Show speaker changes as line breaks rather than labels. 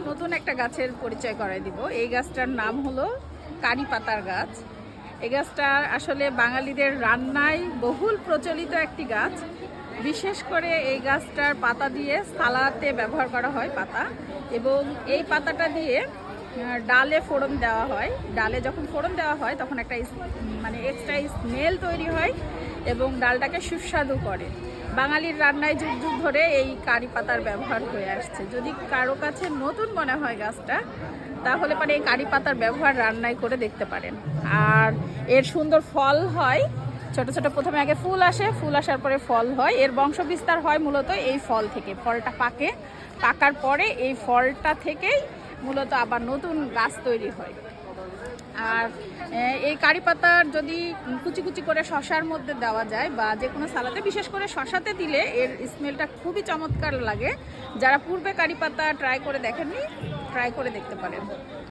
নতুন একটা গাছের পরিচয় করাই দিব। এই গাছটার নাম হলো কারি পাতার গাছ। এই গাছটা আসলে বাঙালিদের রান্নায় বহুল প্রচলিত একটি গাছ। বিশেষ করে এই গাছটার পাতা দিয়ে সালাতে ব্যবহার করা হয় পাতা, এবং এই পাতাটা দিয়ে ডালে ফোড়ন দেওয়া হয়। ডালে যখন ফোড়ন দেওয়া হয় তখন একটা মানে এক্সট্রা স্মেল তৈরি হয় এবং ডালটাকে সুস্বাদু করে। বাঙালির রান্নায় যুগ যুগ ধরে এই কারি পাতার ব্যবহার হয়ে আসছে। যদি কারো কাছে নতুন মনে হয় গাছটা, তাহলে পরে এই কারি পাতার ব্যবহার রান্নায় করে দেখতে পারেন। আর এর সুন্দর ফল হয়, ছোট ছোট প্রথমে আগে ফুল আসে, ফুল আসার পরে ফল হয়। এর বংশ বিস্তার হয় মূলত এই ফল থেকে। ফলটা পাকে, পাকার পরে এই ফলটা থেকেই মূলত আবার নতুন গাছ তৈরি হয়। আর এই কারি পাতার যদি কুচি কুচি করে শশার মধ্যে দেওয়া যায় বা যে কোনো সালাতে, বিশেষ করে শশাতে দিলে এর স্মেলটা খুবই চমৎকার লাগে। যারা পূর্বে কারি পাতা ট্রাই করে দেখেননি, ট্রাই করে দেখতে পারেন।